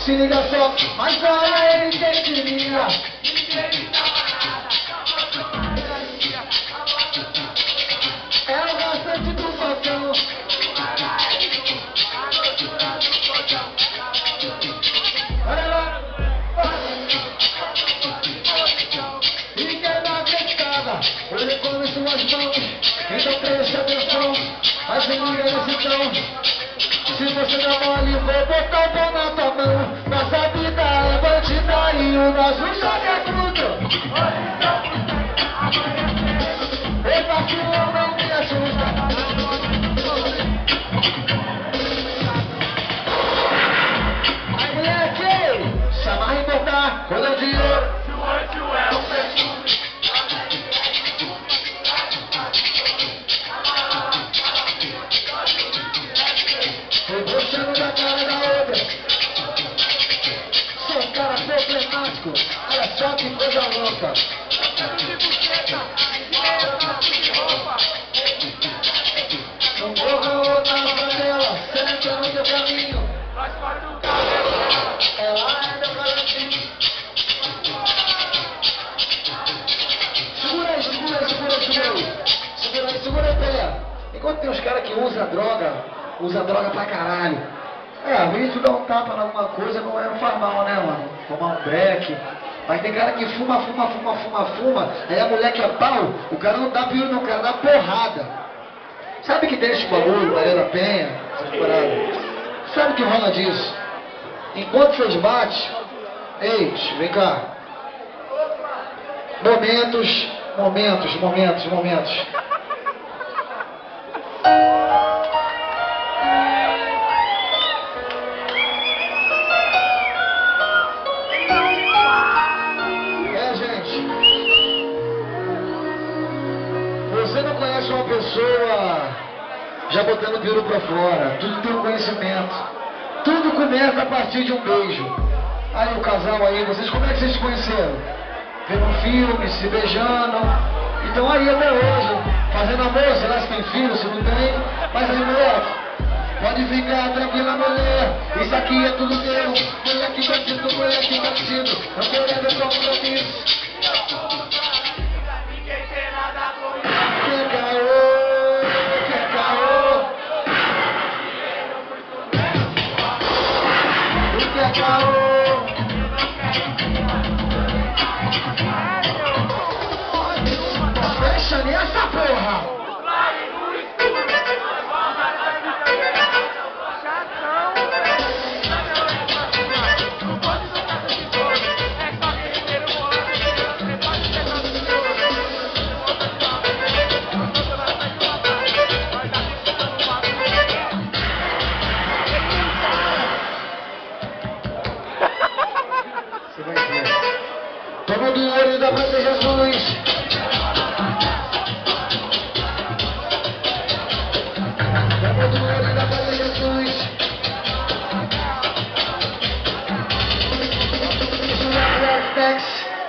Se liga só, mas olha ele quem queria. É o bastante do balcão. Olha lá. E quem não acreditava, ele come suas mãos. Então preste atenção, mas se liga nesse tom. Se você dá mole, vou botar o pão na tua mão. Nossa vida é bandida e o nosso jogo é fruto. Esse vacilo não me assusta. Aí moleque, se amarra em botar quando é o dinheiro. Debochando da cara da outra. Sou um cara problemático. Olha só que coisa louca. Não morra ou na favela, senta no teu caminho. Ela ainda vai assim. Segura aí, segura aí, segura aí, segura aí. Segura aí, segura aí, pé. Enquanto tem uns caras que usam droga pra caralho. Às vezes tu dá um tapa em alguma coisa, não faz mal, né, mano? Tomar um break. Mas tem cara que fuma, aí a mulher que é pau, o cara não dá piru, não, o cara dá porrada. Sabe que tem esse bagulho, Maria da Penha, essas paradas? Sabe que rola disso? Enquanto vocês batem, ei, vem cá. Momentos. Você não conhece uma pessoa já botando o piru pra fora. Tudo tem um conhecimento. Tudo começa a partir de um beijo. Aí o casal aí, como é que vocês se conheceram? Vendo um filme, se beijando. Então aí até hoje, fazendo amor, sei lá se tem filho, se não tem. Mas aí moleque, pode ficar tranquila mulher. Isso aqui é tudo teu. Moleque bandido. Não querendo compromisso. Fecha nessa porra! Toma do olho da Praça Jesus. Toma do olho da Praça Jesus. Isso é Flex,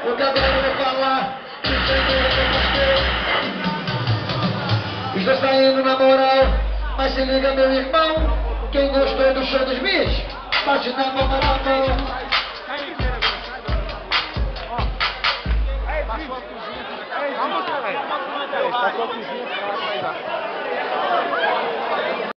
o cabelo vai falar. Os dois tá indo na moral, mas se liga meu irmão. Quem gostou do show dos bichos, bate na mão, na mão. Vamos, cara. Tá com a cozinha,